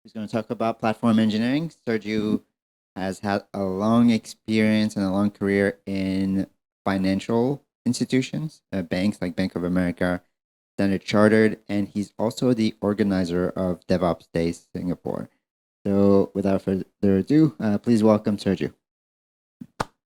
who's going to talk about platform engineering. Sergiu has had a long experience and a long career in financial institutions, banks like Bank of America, Standard Chartered, and he's also the organizer of DevOps Days Singapore. So without further ado, please welcome Sergiu.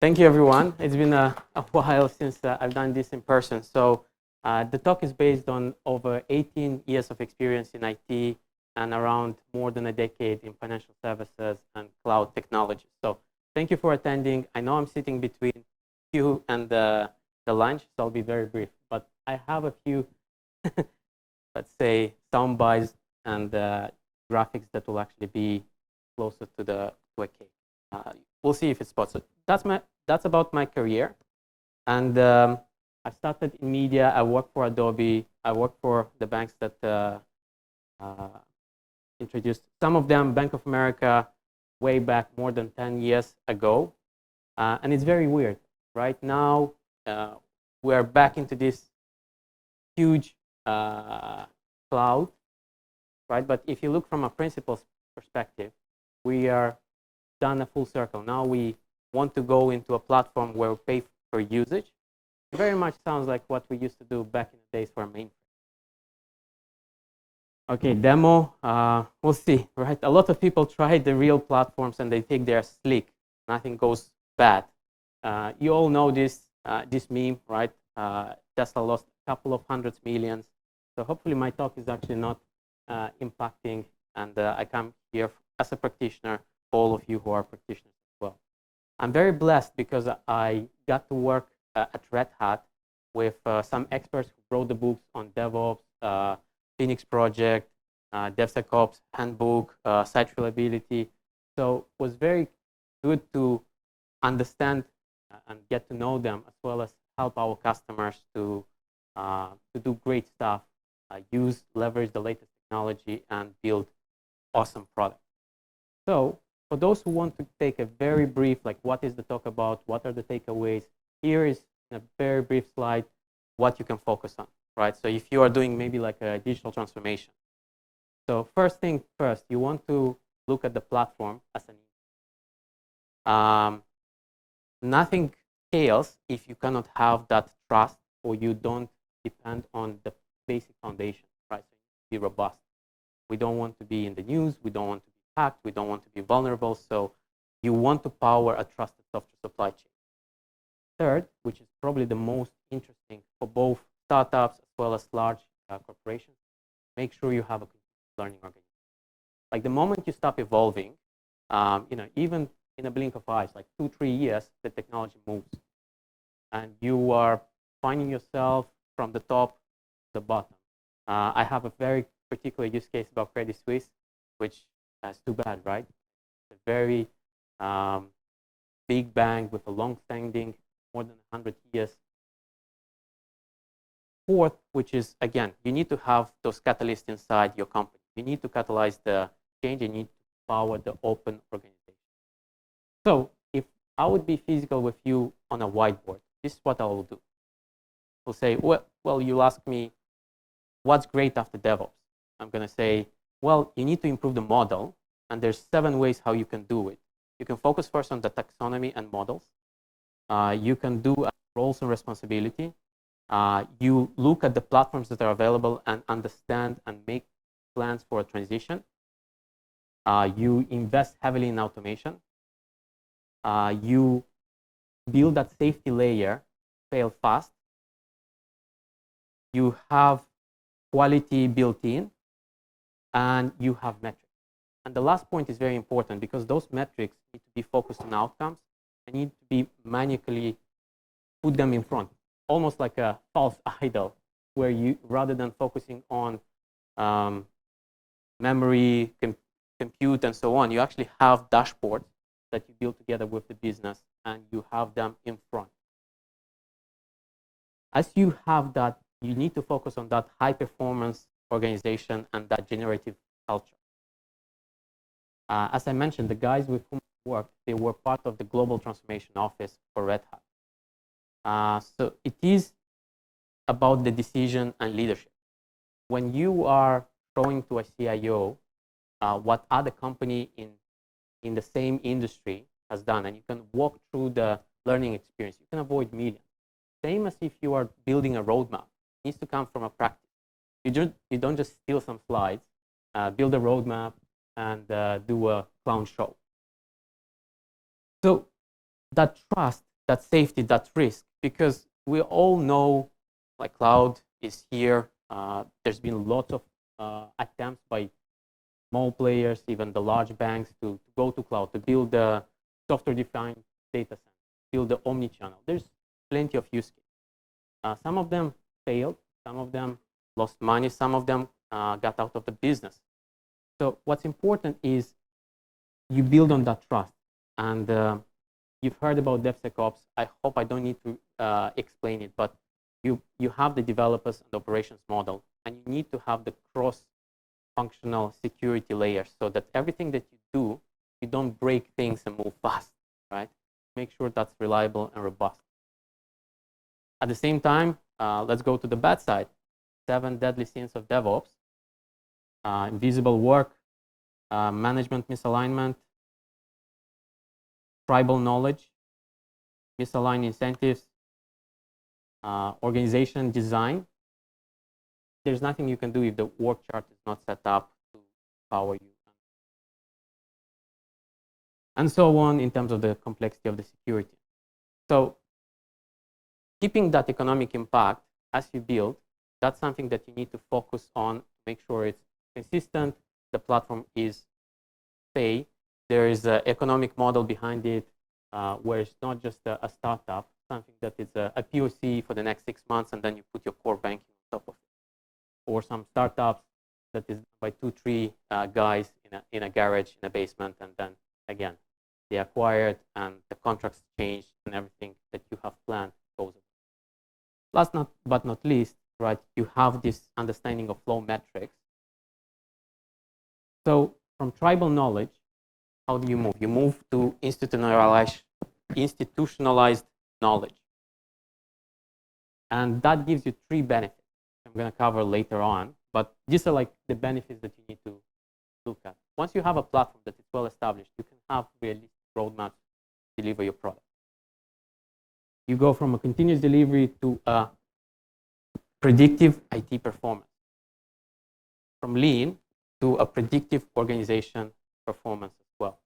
Thank you, everyone. It's been a while since I've done this in person. So the talk is based on over 18 years of experience in IT and around more than a decade in financial services and cloud technology. So thank you for attending. I know I'm sitting between you and the lunch, so I'll be very brief. But I have a few, let's say, sound bites and graphics that will actually be closer to a cake. We'll see if it's possible. That's about my career. And I started in media. I worked for Adobe. I worked for the banks that introduced some of them, Bank of America, way back more than 10 years ago. And it's very weird. Right now, we're back into this huge cloud, right? But if you look from a principal's perspective, we are done a full circle. Now we want to go into a platform where we pay for usage. It very much sounds like what we used to do back in the days for mainframe. Okay, demo, we'll see, right? A lot of people try the real platforms and they think they're slick. Nothing goes bad. You all know this meme, right? Tesla lost a couple of hundreds millions. So hopefully my talk is actually not impacting, and I come here as a practitioner, all of you who are practitioners as well. I'm very blessed because I got to work at Red Hat with some experts who wrote the books on DevOps, Phoenix Project, DevSecOps Handbook, Site Reliability. So it was very good to understand and get to know them, as well as help our customers to do great stuff, leverage the latest technology, and build awesome products. So for those who want to take a very brief, like what is the talk about, what are the takeaways, here is in a very brief slide what you can focus on, right? So if you are doing maybe like a digital transformation. So first thing first, you want to look at the platform as an nothing scales if you cannot have that trust or you don't depend on the basic foundation, right? So you need to be robust. We don't want to be in the news. We don't want to be hacked. We don't want to be vulnerable. So you want to power a trusted software supply chain. Third, which is probably the most interesting for both startups as well as large corporations, make sure you have a continuous learning organization. Like the moment you stop evolving, even in a blink of eyes, like 2-3 years, the technology moves, and you are finding yourself from the top to the bottom. I have a very particular use case about Credit Suisse, which is too bad, right? It's a very big bank with a long-standing, more than 100 years. Fourth, which is, again, you need to have those catalysts inside your company. You need to catalyze the change. You need to power the open organization. So if I would be physical with you on a whiteboard, this is what I will do. I'll say, well, you'll ask me, what's great after DevOps? I'm going to say, well, you need to improve the model, and there's 7 ways how you can do it. You can focus first on the taxonomy and models. You can do roles and responsibility. You look at the platforms that are available and understand and make plans for a transition. You invest heavily in automation. You build that safety layer, fail fast. You have quality built in, and you have metrics. And the last point is very important because those metrics need to be focused on outcomes and need to be manually put them in front, almost like a false idol, where you, rather than focusing on memory, compute, and so on, you actually have dashboards that you build together with the business, and you have them in front. As you have that, you need to focus on that high-performance organization and that generative culture. As I mentioned, the guys with whom I worked, they were part of the global transformation office for Red Hat. So it is about the decision and leadership. When you are showing to a CIO what other company in the same industry has done, and you can walk through the learning experience. You can avoid millions. Same as if you are building a roadmap. It needs to come from a practice. You don't just steal some slides, build a roadmap, and do a clown show. So that trust, that safety, that risk, because we all know like cloud is here. There's been lots of attempts by small players, even the large banks, to go to cloud, to build the software-defined data center, build the omni-channel. There's plenty of use cases. Some of them failed, some of them lost money, some of them got out of the business. So what's important is you build on that trust. And you've heard about DevSecOps. I hope I don't need to explain it, but you have the developers and operations model, and you need to have the cross-functional security layers so that everything that you do, you don't break things and move fast, right? Make sure that's reliable and robust. At the same time, let's go to the bad side. 7 deadly sins of DevOps. Invisible work, management misalignment, tribal knowledge, misaligned incentives, organization design. There's nothing you can do if the work chart is not set up to power you. And so on in terms of the complexity of the security. So keeping that economic impact as you build, that's something that you need to focus on, make sure it's consistent, the platform is pay. There is an economic model behind it where it's not just a startup, something that is a POC for the next 6 months, and then you put your core banking on top of it. Or some startups that is by 2-3 guys in a garage, in a basement, and then again, they acquired and the contracts changed and everything that you have planned goes away. Last but not least, right, you have this understanding of flow metrics. So from tribal knowledge, how do you move? You move to institutionalized knowledge. And that gives you 3 benefits I'm going to cover later on. But these are like the benefits that you need to look at. Once you have a platform that is well established, you can have realistic roadmaps to deliver your product. You go from a continuous delivery to a predictive IT performance. From lean to a predictive organization performance as well.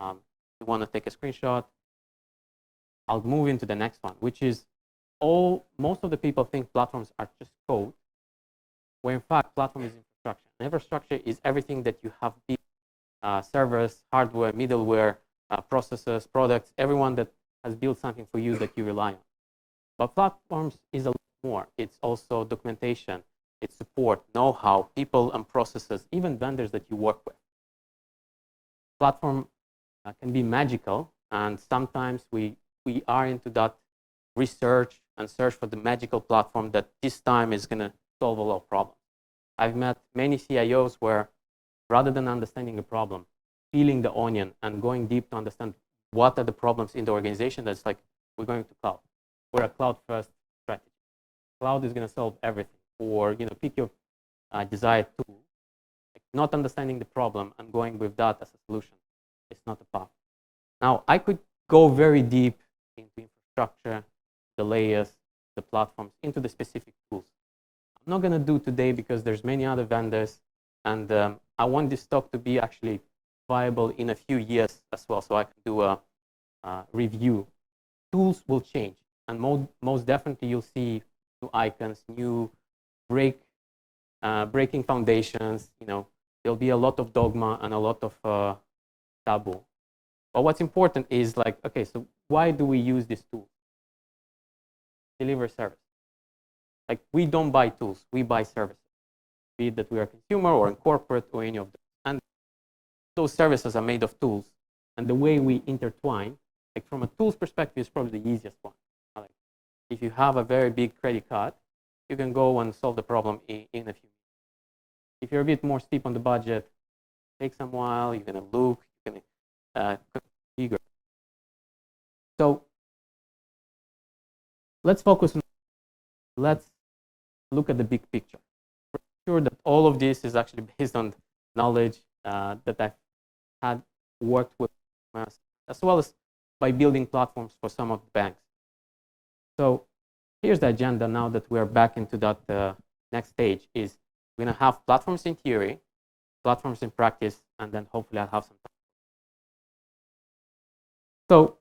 You want to take a screenshot. I'll move into the next one, which is most of the people think platforms are just code, where in fact platform is infrastructure. And infrastructure is everything that you have built, servers, hardware, middleware, processes, products, everyone that has built something for you that you rely on. But platforms is a lot more. It's also documentation, it's support, know-how, people and processes, even vendors that you work with. Platform can be magical, and sometimes we are into that research and search for the magical platform that this time is going to solve all our problems. I've met many CIOs where rather than understanding the problem, peeling the onion and going deep to understand what are the problems in the organization, that's like, we're going to cloud. We're a cloud-first strategy. Cloud is going to solve everything. Or pick your desired tool. Like not understanding the problem and going with that as a solution, it's not a path. Now, I could go very deep into infrastructure, the layers, the platforms, into the specific tools. I'm not going to do today because there's many other vendors, and I want this talk to be actually viable in a few years as well, so I can do a review. Tools will change, and most definitely you'll see new icons, new breaking foundations. There'll be a lot of dogma and a lot of taboo. But what's important is like, okay, so why do we use this tool? Deliver service. Like we don't buy tools, we buy services. Be it that we are a consumer or in corporate or any of them. And those services are made of tools. And the way we intertwine, like from a tools perspective, is probably the easiest one. Like if you have a very big credit card, you can go and solve the problem in a few minutes. If you're a bit more steep on the budget, it takes some while, you're going to look, you're going to configure. So let's focus on, let's look at the big picture. I'm sure that all of this is actually based on knowledge that I've had worked with, as well as by building platforms for some of the banks. So here's the agenda now that we're back into that next stage is we're going to have platforms in theory, platforms in practice, and then hopefully I'll have some time. So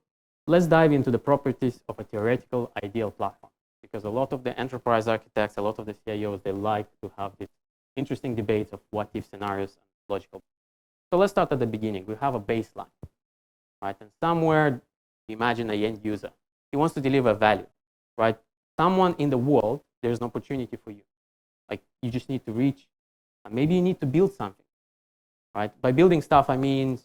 let's dive into the properties of a theoretical ideal platform, because a lot of the enterprise architects, a lot of the CIOs, they like to have these interesting debates of what if scenarios and logical. So let's start at the beginning. We have a baseline, right? And somewhere, imagine an end user. He wants to deliver value, right? Someone in the world, there's an opportunity for you. Like you just need to reach, and maybe you need to build something, right? By building stuff, I mean,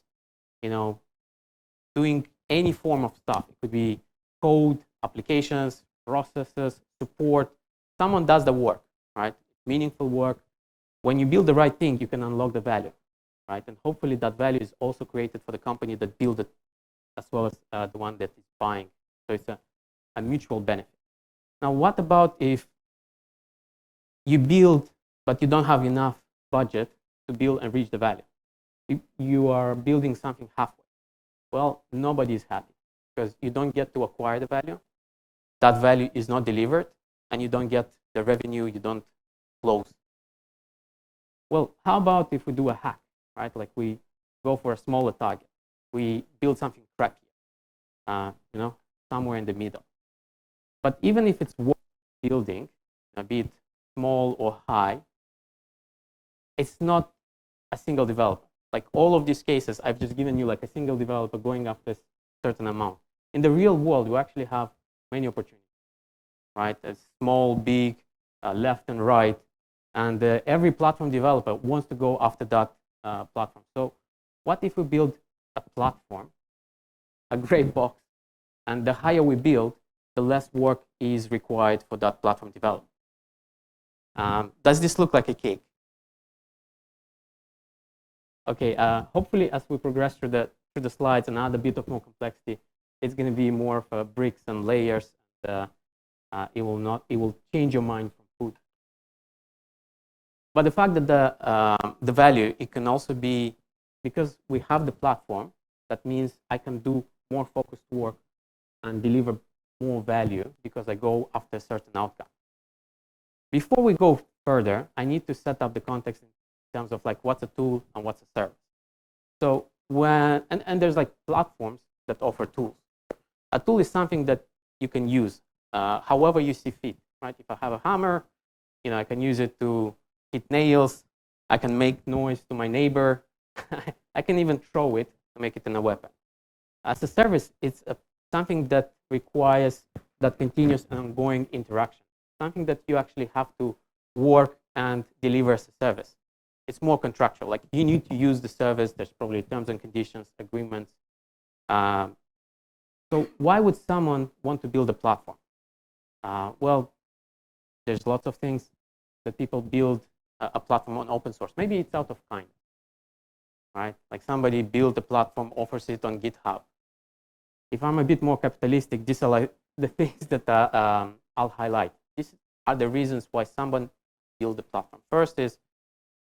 doing any form of stuff. It could be code, applications, processes, support. Someone does the work, right? Meaningful work. When you build the right thing, you can unlock the value, right? And hopefully that value is also created for the company that built it, as well as the one that is buying. So it's a mutual benefit. Now, what about if you build, but you don't have enough budget to build and reach the value? You are building something halfway. Well, nobody is happy because you don't get to acquire the value. That value is not delivered, and you don't get the revenue, you don't close. Well, how about if we do a hack, right? Like we go for a smaller target. We build something crappier, somewhere in the middle. But even if it's worth building, be it small or high, it's not a single developer. Like all of these cases, I've just given you like a single developer going after a certain amount. In the real world, you actually have many opportunities, right? Small, big, left and right. And every platform developer wants to go after that platform. So what if we build a platform, a great box, and the higher we build, the less work is required for that platform development? Does this look like a cake? Okay, hopefully as we progress through the slides and add a bit of more complexity, it's going to be more of bricks and layers. It will change your mind from food. But the fact that the value, it can also be, because we have the platform, that means I can do more focused work and deliver more value because I go after a certain outcome. Before we go further, I need to set up the context in terms of like what's a tool and what's a service. So and there's like platforms that offer tools. A tool is something that you can use however you see fit, right? If I have a hammer, I can use it to hit nails. I can make noise to my neighbor. I can even throw it to make it in a weapon. As a service, it's something that requires that continuous and ongoing interaction, something that you actually have to work and deliver as a service. It's more contractual. Like you need to use the service. There's probably terms and conditions, agreements. So why would someone want to build a platform? Well, there's lots of things that people build a platform on open source. Maybe it's out of kind, right? Like somebody built a platform, offers it on GitHub. If I'm a bit more capitalistic, these are like the things that I'll highlight. These are the reasons why someone build the platform. First is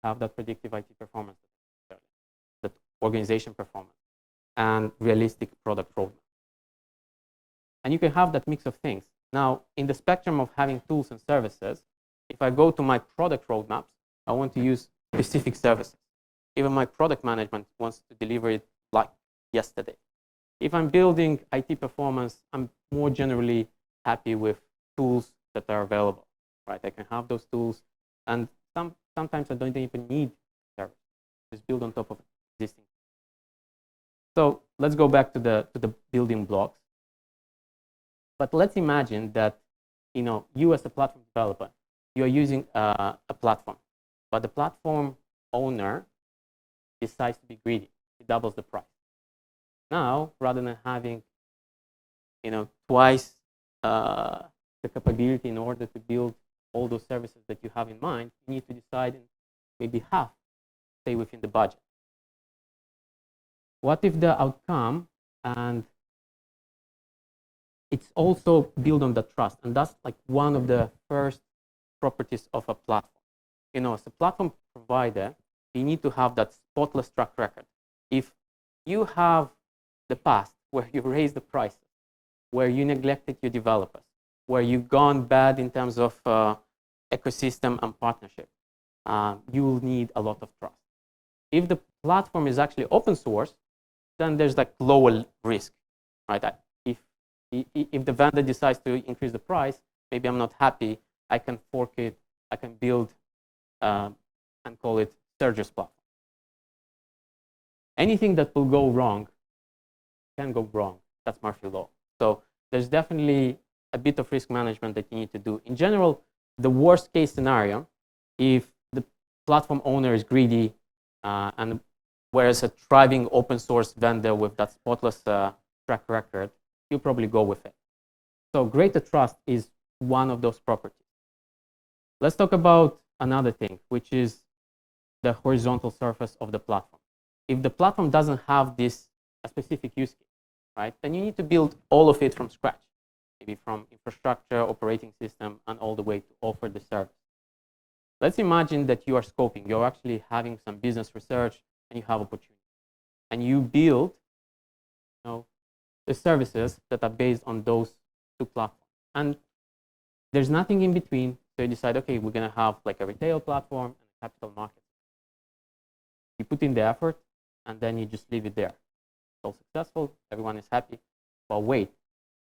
have that predictive IT performance, that organization performance, and realistic product roadmap. And you can have that mix of things. Now, in the spectrum of having tools and services, if I go to my product roadmaps, I want to use specific services. Even my product management wants to deliver it like yesterday. If I'm building IT performance, I'm more generally happy with tools that are available, right? I can have those tools, and sometimes I don't even need service. Just build on top of existing. So let's go back to the building blocks. But let's imagine that you as a platform developer, you are using a platform, but the platform owner decides to be greedy. He doubles the price. Now, rather than having twice the capability in order to build all those services that you have in mind, you need to decide maybe half stay within the budget. What if the outcome, and it's also built on the trust, and that's like one of the first properties of a platform. As a platform provider, you need to have that spotless track record. If you have the past where you raised the prices, where you neglected your developers, where you've gone bad in terms of ecosystem and partnership, you will need a lot of trust. If the platform is actually open source, then there's like lower risk, right? If the vendor decides to increase the price, maybe I'm not happy, I can fork it, I can build and call it Sergiu's platform. Anything that will go wrong can go wrong. That's Murphy law. So there's definitely a bit of risk management that you need to do. In general, the worst case scenario, if the platform owner is greedy, and whereas a thriving open source vendor with that spotless track record, you'll probably go with it. So greater trust is one of those properties. Let's talk about another thing, which is the horizontal surface of the platform. If the platform doesn't have this specific use case, right, then you need to build all of it from scratch, maybe from infrastructure, operating system, and all the way to offer the service. Let's imagine that you are scoping, you're actually having some business research, and you have opportunity, and you build, the services that are based on those two platforms, and there's nothing in between. So you decide, okay, we're going to have like a retail platform and a capital market. You put in the effort, and then you just leave it there. It's all successful, everyone is happy. But wait,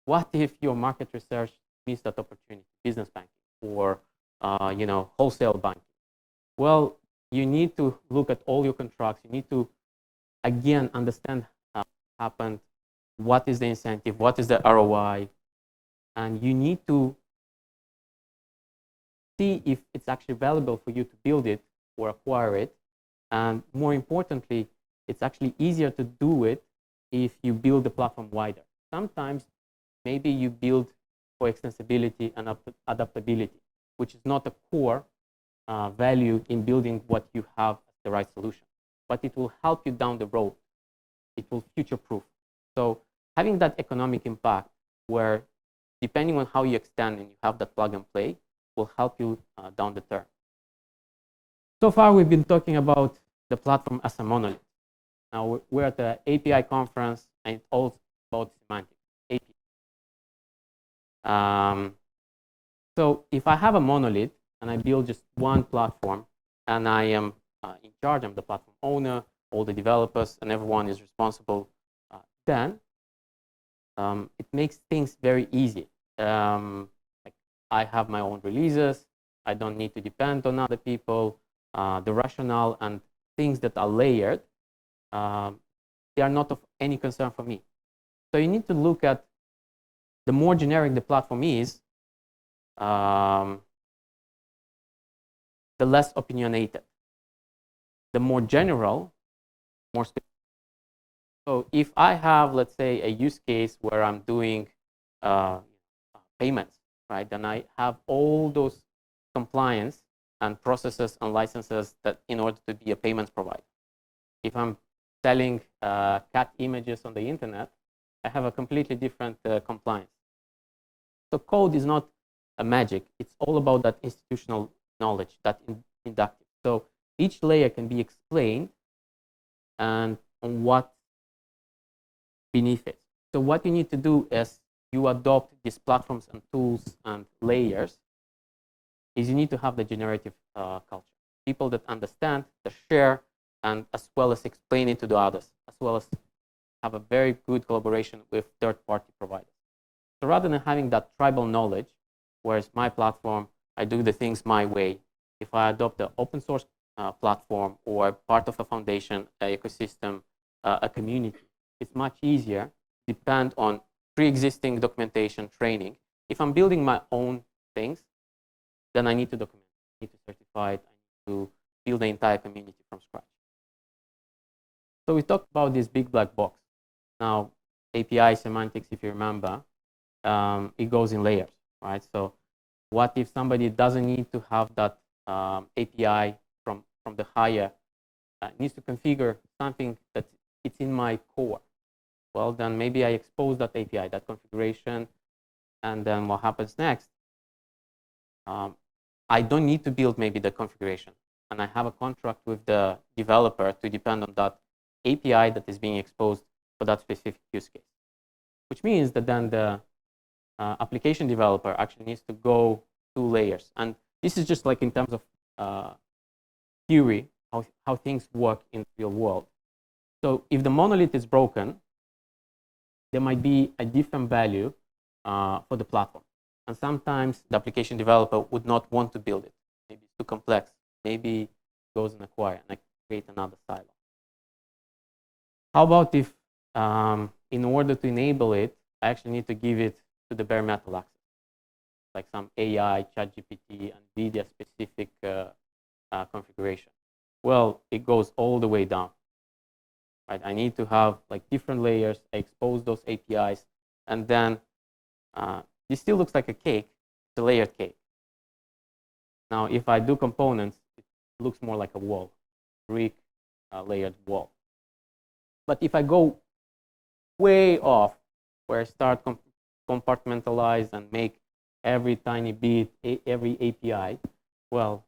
what if your market research missed that opportunity, business banking or wholesale banking? Well, you need to look at all your contracts. You need to, again, understand what happened, what is the incentive, what is the ROI, and you need to see if it's actually valuable for you to build it or acquire it. And more importantly, it's actually easier to do it if you build the platform wider. Sometimes maybe you build for extensibility and adaptability, which is not a core value in building what you have as the right solution, but it will help you down the road. It will future-proof. So having that economic impact where, depending on how you extend and you have that plug and play, will help you down the term. So far, we've been talking about the platform as a monolith. Now, we're at the API conference, and it's all about semantics, API. So if I have a monolith, and I build just one platform, and I am in charge, I'm the platform owner, all the developers, and everyone is responsible, then it makes things very easy. Like I have my own releases. I don't need to depend on other people. The rationale and things that are layered, they are not of any concern for me. So you need to look at the more generic the platform is, the less opinionated. The more general, more specific. So if I have, let's say, a use case where I'm doing payments, right, then I have all those compliance and processes and licenses that in order to be a payments provider. If I'm selling cat images on the internet, I have a completely different compliance. So code is not a magic. It's all about that institutional knowledge, that inductive. So each layer can be explained and on what beneath it. So what you need to do is you adopt these platforms and tools and layers is you need to have the generative culture. People that understand, that share, and as well as explain it to the others, as well as have a very good collaboration with third-party providers. So rather than having that tribal knowledge, whereas my platform, I do the things my way, if I adopt the open source platform or part of a foundation, an ecosystem, a community, it's much easier to depend on pre-existing documentation, training. If I'm building my own things, then I need to document, I need to certify it, I need to build the entire community from scratch. So we talked about this big black box. Now, API semantics, if you remember, it goes in layers, right? So what if somebody doesn't need to have that API from the higher, needs to configure something that it's in my core? Well, then maybe I expose that API, that configuration, and then what happens next? I don't need to build maybe the configuration. and I have a contract with the developer to depend on that API that is being exposed for that specific use case. Which means that then the application developer actually needs to go 2 layers. And this is just like in terms of theory, how things work in the real world. So if the monolith is broken, there might be a different value for the platform. And sometimes the application developer would not want to build it. Maybe it's too complex. Maybe it goes and acquire and create another silo. How about if, in order to enable it, I actually need to give it to the bare metal access, like some AI, ChatGPT, NVIDIA specific configuration? Well, it goes all the way down. Right? I need to have like different layers. I expose those APIs, and then this still looks like a cake. It's a layered cake. Now, if I do components, it looks more like a wall, brick layered wall. But if I go way off, where I start compartmentalize and make every tiny bit, every API, well,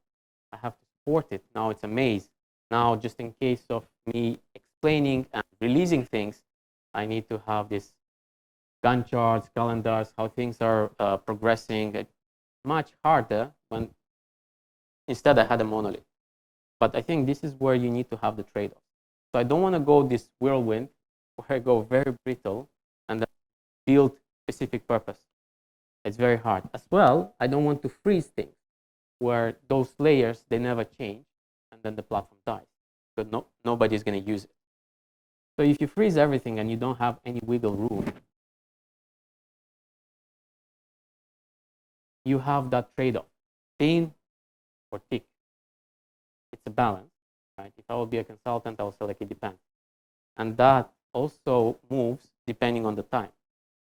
I have to support it. Now it's a maze. Now, just in case of me explaining and releasing things, I need to have this Gantt charts, calendars, how things are progressing. It's much harder when instead I had a monolith. But I think this is where you need to have the trade-off. So I don't want to go this whirlwind where I go very brittle and then build specific purpose. It's very hard. As well, I don't want to freeze things where those layers, they never change, and then the platform dies. Because nobody's going to use it. So if you freeze everything and you don't have any wiggle room, you have that trade-off, thin or thick. It's a balance, right? If I will be a consultant, I will say like it depends. And that also moves depending on the time,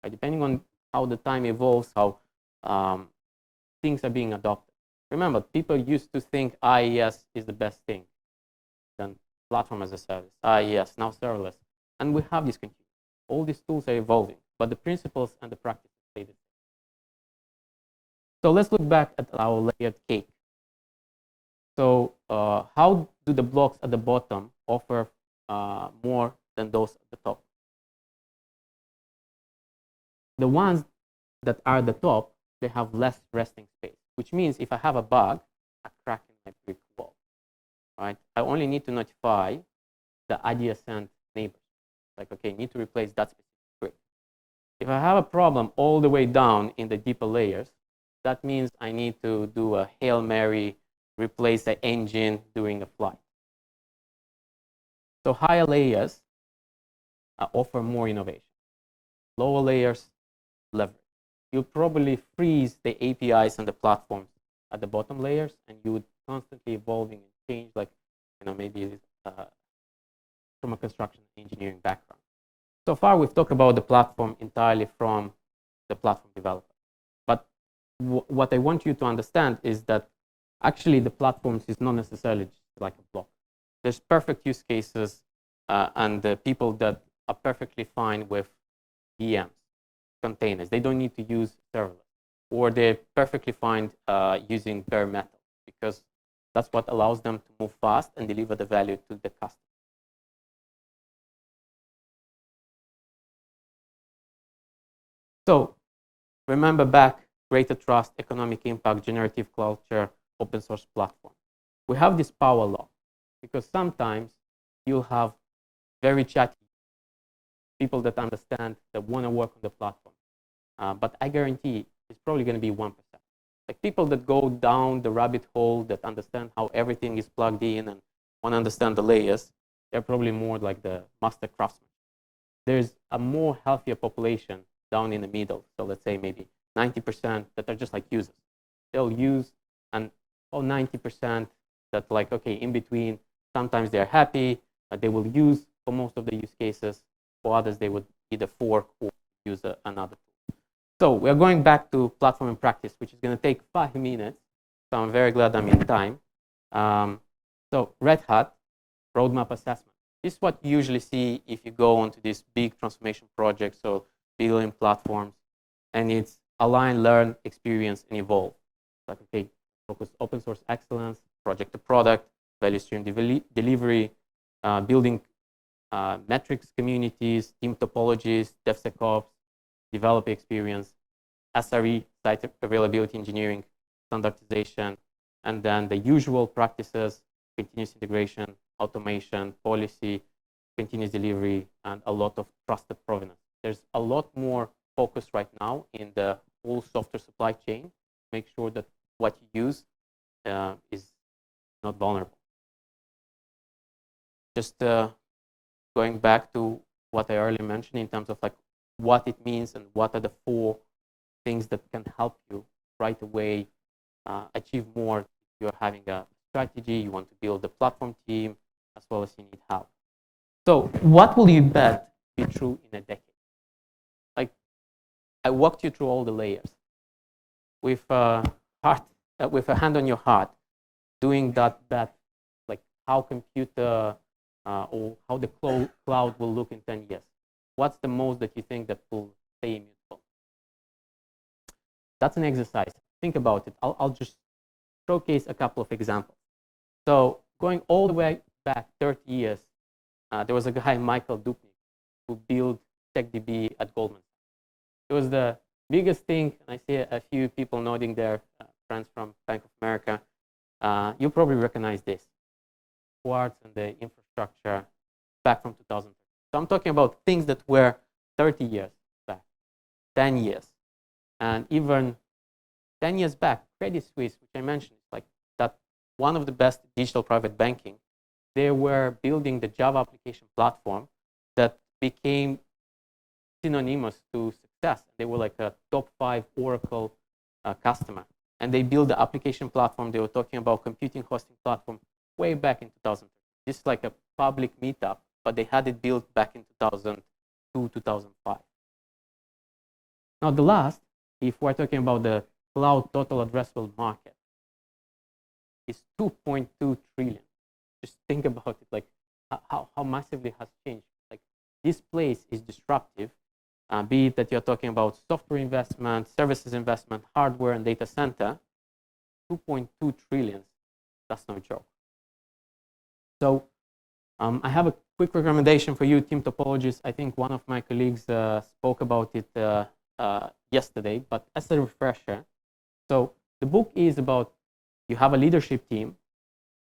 right? Depending on how the time evolves, how things are being adopted. Remember, people used to think IaaS is the best thing, then platform as a service, IaaS, now serverless. And we have this continuum. All these tools are evolving, but the principles and the practices stay the same. So let's look back at our layered cake. So how do the blocks at the bottom offer more than those at the top? The ones that are at the top, they have less resting space, which means if I have a bug, a crack in my brick wall, right? I only need to notify the adjacent neighbors. Like, okay, need to replace that specific brick. If I have a problem all the way down in the deeper layers, that means I need to do a Hail Mary, replace the engine during a flight. So higher layers offer more innovation. Lower layers, leverage. You'll probably freeze the APIs and the platforms at the bottom layers, and you would constantly evolving and change, like, maybe from a construction engineering background. So far, we've talked about the platform entirely from the platform developer. But what I want you to understand is that actually the platforms is not necessarily just like a block. There's perfect use cases and people that are perfectly fine with VMs, containers. They don't need to use serverless, or they're perfectly fine using bare metal, because that's what allows them to move fast and deliver the value to the customer. So remember back, greater trust, economic impact, generative culture, open source platform. We have this power law, because sometimes you'll have very chatty people that understand, that want to work on the platform. But I guarantee it's probably going to be 1%. Like people that go down the rabbit hole, that understand how everything is plugged in and want to understand the layers, they're probably more like the master craftsmen. There's a more healthier population down in the middle. So let's say maybe 90% that are just like users. They'll use, and 90% that like, okay, in between, sometimes they're happy, they will use for most of the use cases. For others, they would either fork or use another tool. So we're going back to platform and practice, which is going to take 5 minutes. So I'm very glad I'm in time. So Red Hat roadmap assessment. This is what you usually see if you go onto these big transformation projects or building platforms, and it's align, learn, experience, and evolve. Like, okay, focus open source excellence, project to product, value stream delivery, building metrics communities, team topologies, DevSecOps, developer experience, SRE, site availability engineering, standardization, and then the usual practices, continuous integration, automation, policy, continuous delivery, and a lot of trusted provenance. There's a lot more focus right now in the whole software supply chain to make sure that what you use is not vulnerable. Just going back to what I earlier mentioned in terms of like what it means and what are the 4 things that can help you right away achieve more. You're having a strategy, you want to build a platform team, as well as you need help. So what will you bet be true in a decade? Like, I walked you through all the layers. With with a hand on your heart, doing that bet, like how computer or how the cloud will look in 10 years. What's the most that you think that will stay immutable? That's an exercise. Think about it. I'll just showcase a couple of examples. So going all the way back 30 years, there was a guy, Michael Dupnik, who built TechDB at Goldman Sachs. It was the biggest thing, and I see a few people nodding there, friends from Bank of America. You probably recognize this. Quartz and the infrastructure back from 2013. So I'm talking about things that were 30 years back, 10 years. And even 10 years back, Credit Suisse, which I mentioned, is like that one of the best digital private banking. They were building the Java application platform that became synonymous to success. They were like a top 5 Oracle customer. And they built the application platform. They were talking about computing hosting platform way back in 2013. This is like a public meetup, but they had it built back in 2002, 2005. Now the last, if we're talking about the cloud total addressable market, is 2.2 trillion. Just think about it, like how massively it has changed. Like this place is disruptive, be it that you're talking about software investment, services investment, hardware, and data center. 2.2 trillion, that's no joke. So I have a quick recommendation for you, Team Topologies. I think one of my colleagues spoke about it yesterday, but as a refresher, so the book is about you have a leadership team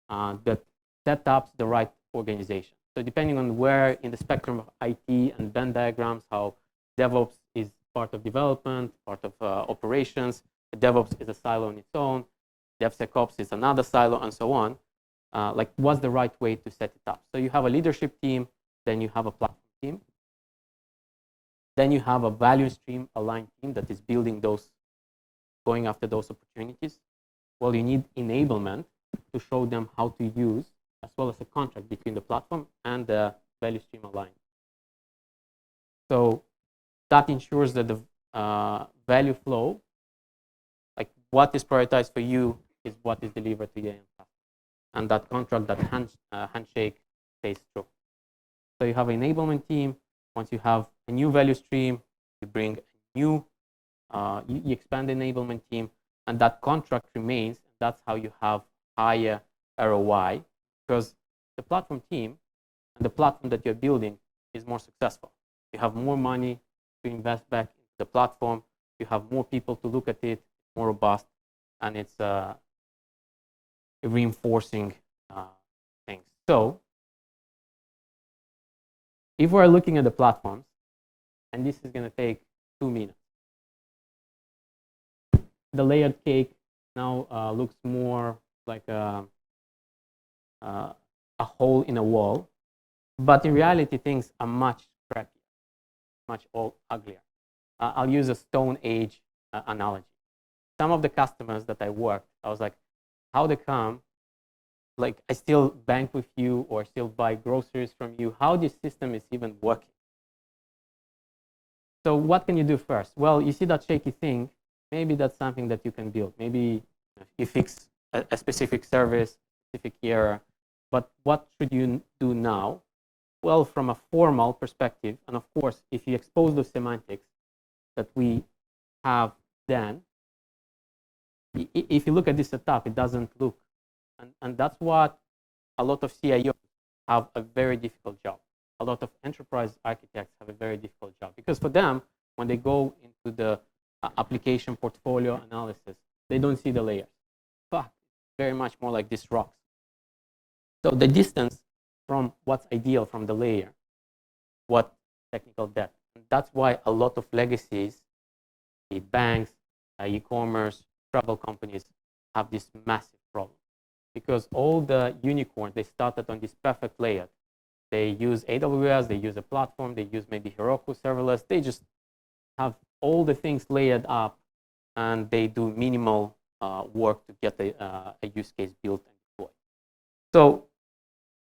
that set up the right organization. So depending on where in the spectrum of IT and Venn diagrams, how DevOps is part of development, part of operations, DevOps is a silo on its own, DevSecOps is another silo, and so on. Like what's the right way to set it up? So you have a leadership team, then you have a platform team, then you have a value stream aligned team that is building those, going after those opportunities. Well, you need enablement to show them how to use, as well as a contract between the platform and the value stream aligned. So that ensures that the value flow, like what is prioritized for you, is what is delivered to the end customer. And that contract, that handshake stays true. So you have an enablement team. Once you have a new value stream, you bring a new, you expand the enablement team, and that contract remains. That's how you have higher ROI, because the platform team and the platform that you're building is more successful. You have more money to invest back into the platform. You have more people to look at it, more robust, and it's reinforcing things. So if we're looking at the platforms, and this is going to take 2 minutes, the layered cake now looks more like a hole in a wall, but in reality things are much crappier, much uglier. I'll use a Stone Age analogy. Some of the customers that I worked, I was like, how they come, like I still bank with you or still buy groceries from you, how this system is even working. So what can you do first? Well, you see that shaky thing, maybe that's something that you can build. Maybe you fix a specific service, specific error, but what should you do now? Well, from a formal perspective, and of course, if you expose those semantics that we have then, if you look at this setup, it doesn't look. And that's what a lot of CIOs have a very difficult job. A lot of enterprise architects have a very difficult job because for them, when they go into the application portfolio analysis, they don't see the layers. But very much more like these rocks. So the distance from what's ideal from the layer, what technical debt. And that's why a lot of legacies, the banks, e-commerce, travel companies have this massive problem. Because all the unicorns, they started on this perfect layer. They use AWS, they use a platform, they use maybe Heroku serverless. They just have all the things layered up, and they do minimal work to get a use case built and deployed. So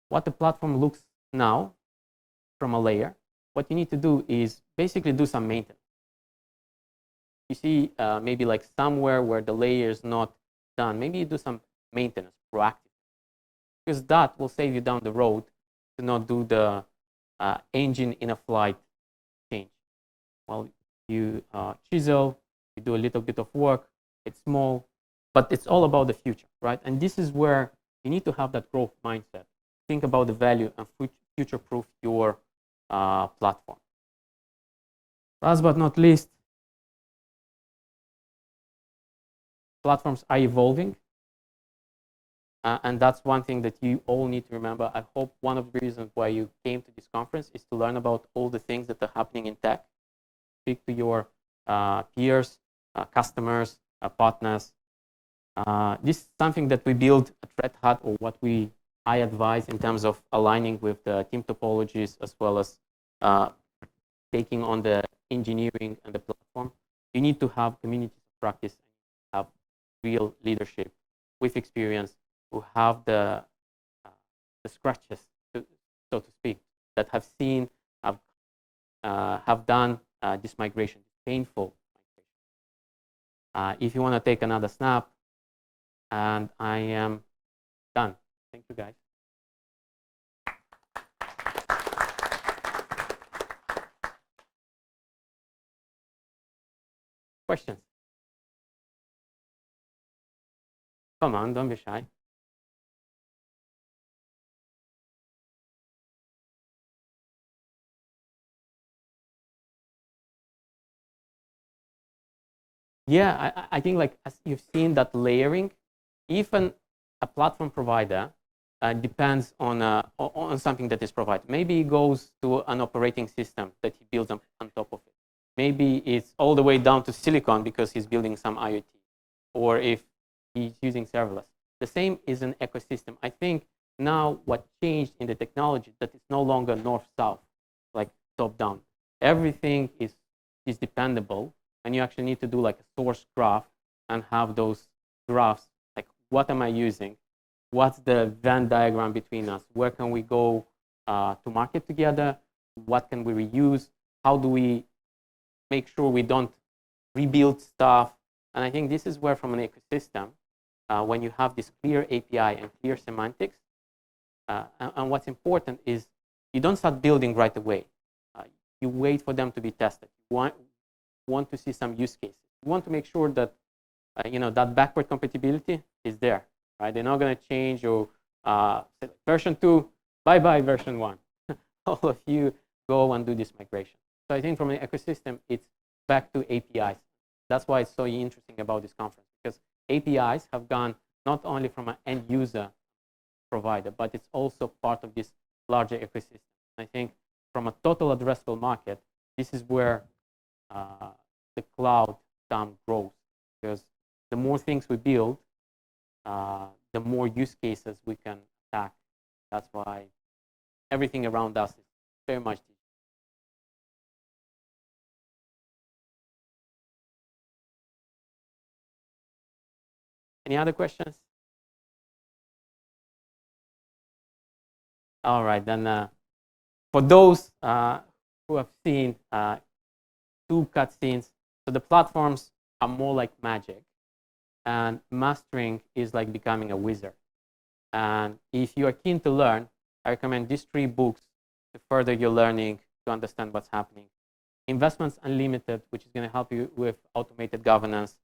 what the platform looks now from a layer, what you need to do is basically do some maintenance. You see maybe like somewhere where the layer is not done, maybe you do some maintenance proactive, because that will save you down the road to not do the engine in a flight change. Well, you chisel, you do a little bit of work, it's small, but it's all about the future, right? And this is where you need to have that growth mindset. Think about the value and future-proof your platform. Last but not least, platforms are evolving. And that's one thing that you all need to remember. I hope one of the reasons why you came to this conference is to learn about all the things that are happening in tech. Speak to your peers, customers, partners. This is something that we build at Red Hat, or what I advise in terms of aligning with the team topologies, as well as taking on the engineering and the platform. You need to have communities of practice, have real leadership with experience, who have the scratches, so to speak, that have seen, have done this migration, painful migration. If you want to take another snap, and I am done. Thank you, guys. Questions? Come on, don't be shy. Yeah, I think like as you've seen that layering, even a platform provider depends on something that is provided. Maybe it goes to an operating system that he builds on top of it. Maybe it's all the way down to silicon because he's building some IoT, or if he's using serverless. The same is an ecosystem. I think now what changed in the technology, that it's no longer north-south, like top-down. Everything is dependable, and you actually need to do like a source graph and have those graphs, like what am I using? What's the Venn diagram between us? Where can we go to market together? What can we reuse? How do we make sure we don't rebuild stuff? And I think this is where, from an ecosystem, when you have this clear API and clear semantics, and what's important is you don't start building right away. You wait for them to be tested. You want to see some use cases. You want to make sure that that backward compatibility is there. Right? They're not going to change your version 2, bye-bye version 1. All of you go and do this migration. So I think from an ecosystem, it's back to APIs. That's why it's so interesting about this conference, because APIs have gone not only from an end user provider, but it's also part of this larger ecosystem. I think from a total addressable market, this is where the cloud TAM grows, because the more things we build, the more use cases we can attack. That's why everything around us is very much digital. Any other questions? All right, then for those who have seen 2 cutscenes, so the platforms are more like magic, and mastering is like becoming a wizard. And if you are keen to learn, I recommend these 3 books to further your learning, to understand what's happening. Investments Unlimited, which is going to help you with automated governance.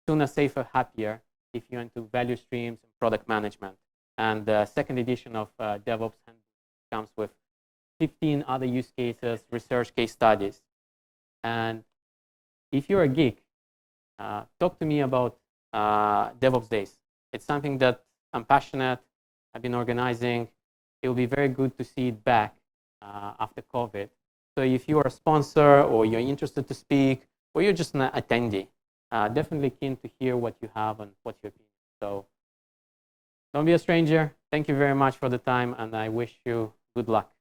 Sooner, Safer, Happier, if you're into value streams and product management. And the second edition of DevOps comes with 15 other use cases, research case studies. And if you're a geek, talk to me about DevOps Days. It's something that I'm passionate. I've been organizing. It will be very good to see it back after COVID. So if you are a sponsor or you're interested to speak or you're just an attendee, definitely keen to hear what you have and what's your opinion. So don't be a stranger. Thank you very much for the time, and I wish you good luck.